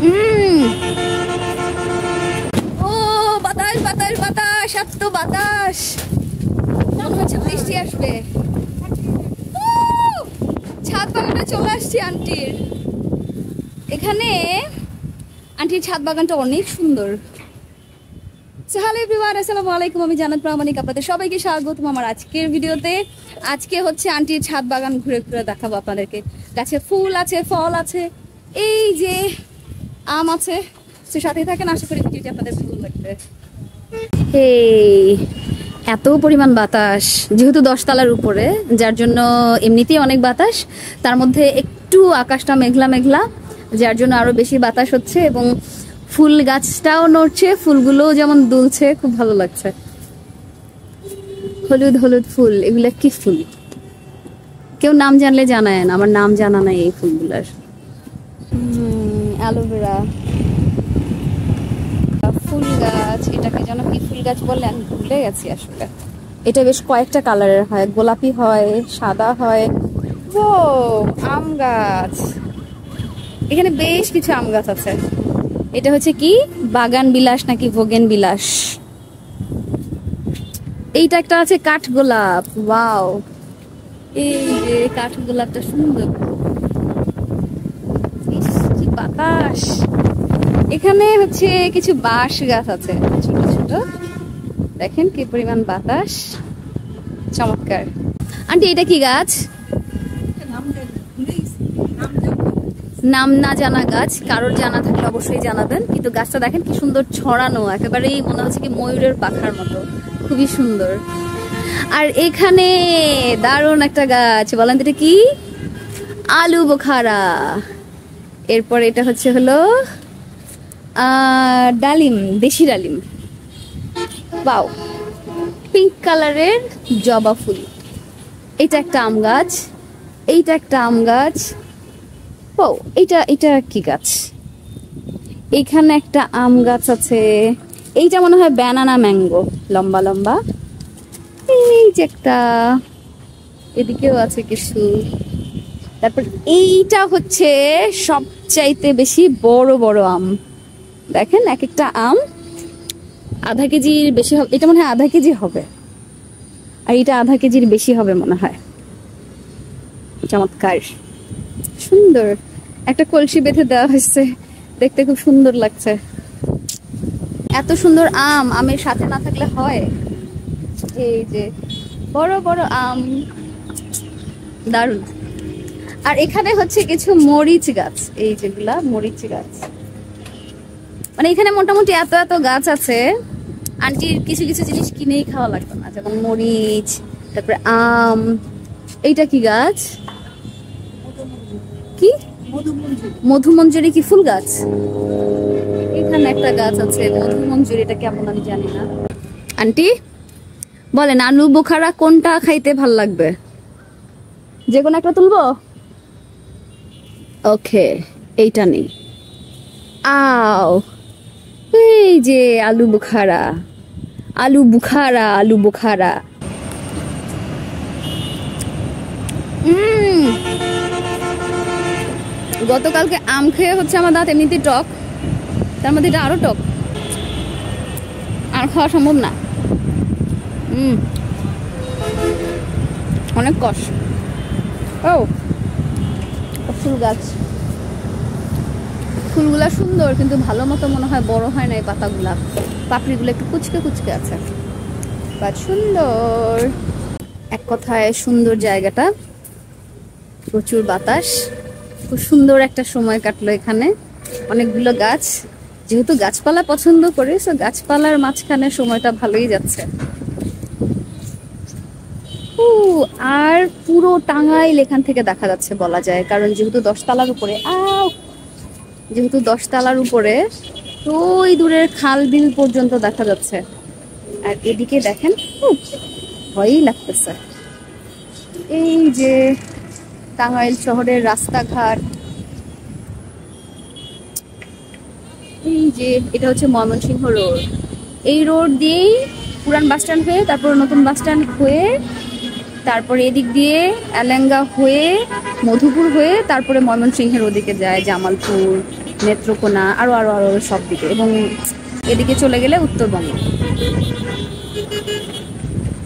উম ও বাতাস বাতাস বাতাস, এত বাতাস, মনে হচ্ছে বৃষ্টি আসবে। ছাদ বাগানে চলে আসছি আন্টির। এখানে আন্টির ছাদ বাগানটা অনেক সুন্দর। হ্যালো এভরিওয়ান, আসসালামু আলাইকুম। আমি জান্নাত প্রামাণিক, আপনাদের সবাইকে স্বাগতম আমার আজকের ভিডিওতে। আজকে হচ্ছে আন্টির ছাদ বাগান ঘুরে ঘুরে দেখাবো আপনাদেরকে। গাছে ফুল আছে, ফল আছে, এই যে আম আছে। তো সাথে থাকেন, আশা করি ভিডিওটি আপনাদের ভালো লাগবে। এই এত পরিমাণ বাতাস, যেহেতু 10 তলার উপরে, যার জন্য এমনিতেই অনেক বাতাস, তার মধ্যে একটু আকাশটা মেঘলা মেঘলা, যার জন্য আরো বেশি বাতাস হচ্ছে। এবং ফুল গাছটাও নড়ছে, ফুলগুলোও যেমন দুলছে, খুব ভালো লাগছে। হলুদ হলুদ ফুল, এগুলা কি ফুল? কেউ নাম জানলে জানায়েন, আমার নাম জানা নাই এই ফুলগুলার। অ্যালোভেরা ফুল গাছ, এটাকে যেন কি ফুল গাছ বলে আমি ভুলে গেছি আসলে। এটা বেশ কয়েকটা কালারের হয়, গোলাপি হয়, সাদা হয়। ও আম গাছ, এখানে বেশ কিছু আম গাছ আছে। এটা হচ্ছে কি বাগান বিলাস নাকি ভোগেন বিলাস। এইটা একটা আছে কাঠগোলাপ। ওয়াও, এই যে কাঠগোলাপটা সুন্দর, কি বাতাস। এখানে হচ্ছে কিছু বাঁশ গাছ আছে ছোট ছোট, দেখেন কি পরিমাণ বাতাস, চমৎকার। আন্টি এটা কি গাছ? নাম না জানা গাছ, কারোর জানা থাকলে অবশ্যই জানাবেন। কিন্তু গাছটা দেখেন কি সুন্দর ছড়ানো, একেবারেই মনে হচ্ছে কি ময়ূরের পাখার মতো, খুবই সুন্দর। আর এখানে দারুণ একটা গাছ, বলেন এটা কি? আলু বোখারা। এরপর এটা হচ্ছে হলো ডালিম, দেশি ডালিম। বাও, পিঙ্ক কালারের জবা ফুল। এটা একটা আম গাছ, এইটা একটা আম গাছ। ও এটা এটা কি গাছ? এখানে একটা আম গাছ আছে, এইটা মনে হয় ব্যানানা ম্যাঙ্গো, লম্বা লম্বা। এই যে একটা, এদিকেও আছে কিছু। তারপর এইটা হচ্ছে সবচাইতে বেশি বড় বড় আম, দেখেন এক একটা আম আধা কেজির বেশি হবে। এটা মনে হয় আধা কেজি হবে, আর এটা আধা কেজির বেশি হবে মনে হয়। চমৎকার, সুন্দর। একটা কলসি বেঁধে দেওয়া হয়েছে, দেখতে খুব সুন্দর লাগছে। এত সুন্দর আম, আমের সাথে না থাকলে হয়। এই যে বড় বড় আম, দারুণ। আর এখানে হচ্ছে কিছু মরিচ গাছ, এই যেগুলা মরিচ গাছ। মানে এখানে মোটামুটি এত এত গাছ আছে, আন্টির কিছু কিছু জিনিস কিনেই খাওয়া লাগতো না, যেমন মরিচ, তারপরে আম। এইটা কি গাছ? কি মধুমঞ্জুরি? কি ফুল গাছ? এখানে একটা গাছ আছে মধুমঞ্জুরি, এটা কেমন আমি জানি না। আন্টি বলেন আলু বোখারা কোনটা খাইতে ভাল লাগবে? যে কোনো একটা তুলবো? ওকে, এইটা নেই। আও, এই যে আলু বুখারা, আলু বুখারা, আলু বুখারা। গতকালকে আম খেয়ে হচ্ছে আমার দাঁত এমনিতে টক, তার মধ্যে এটা আরো টক, আর খাওয়া সম্ভব না। অনেক কষ। ও ফুল গাছ, ফুলগুলা সুন্দর, কিন্তু ভালো মতো মনে হয় বড় হয় না এই পাতাগুলা, পাপড়িগুলো একটু কুচকে কুচকে আছে, বাট সুন্দর। এক কথায় সুন্দর জায়গাটা, প্রচুর বাতাস, খুব সুন্দর একটা সময় কাটলো এখানে। অনেকগুলো গাছ, যেহেতু গাছপালা পছন্দ করি, তো গাছপালার মাঝখানে সময়টা ভালোই যাচ্ছে। আর পুরো টাঙ্গাইল এখান থেকে দেখা যাচ্ছে বলা যায়, কারণ যেহেতু 10 তলার উপরে, যেহেতু 10 তলার উপরে, তো ওই দূরের খাল বিল পর্যন্ত দেখা যাচ্ছে। আর এদিকে দেখেন, ভয়ই লাগতেছে। এই যে টাঙ্গাইল শহরের রাস্তাঘাট, এই যে এটা হচ্ছে ময়মনসিংহ রোড। এই রোড দিয়েই পুরান বাস স্ট্যান্ড হয়ে, তারপর নতুন বাস স্ট্যান্ড হয়ে, তারপরে এদিক দিয়ে এলেঙ্গা হয়ে, মধুপুর হয়ে, তারপরে ময়মনসিংহের ওদিকে যায়, জামালপুর, নেত্রকোনা, আরো আরো আরো সব দিকে, এবং এদিকে চলে গেলে উত্তরবঙ্গ।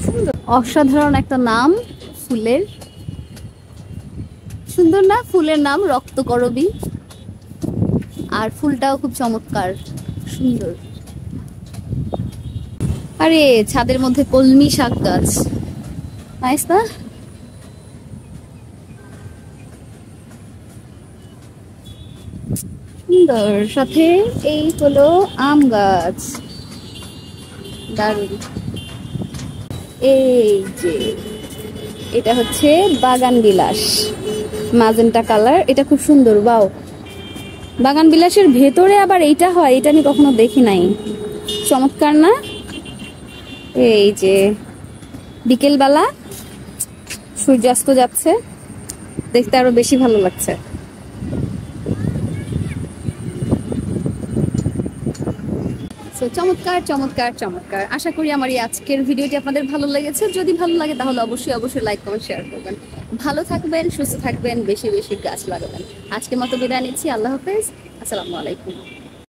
সুন্দর, অসাধারণ একটা নাম ফুলের, সুন্দর না? ফুলের নাম রক্তকরবী, আর ফুলটাও খুব চমৎকার সুন্দর। আরে ছাদের মধ্যে কলমি শাক গাছ, নাইস না? সুন্দর, সাথে এই হলো আম গাছ, দারুণ। এই যে এটা হচ্ছে বাগান বিলাস, মাজেন্টা কালার, এটা খুব সুন্দর। বাও, বাগান বিলাসের ভেতরে আবার এইটা হয়, এটা আমি কখনো দেখি নাই, চমৎকার না? এই যে বিকেলবেলা সূর্যাস্ত যাচ্ছে, দেখতে আরো বেশি ভালো লাগছে। চমৎকার চমৎকার চমৎকার। আশা করি আমার এই আজকের ভিডিওটি আপনাদের ভালো লেগেছে। যদি ভালো লাগে তাহলে অবশ্যই অবশ্যই লাইক কমেন্ট শেয়ার করবেন। ভালো থাকবেন, সুস্থ থাকবেন, বেশি বেশি গাছ লাগাবেন। আজকের মতো বিদায় নিচ্ছি, আল্লাহ হাফেজ, আসসালামু আলাইকুম।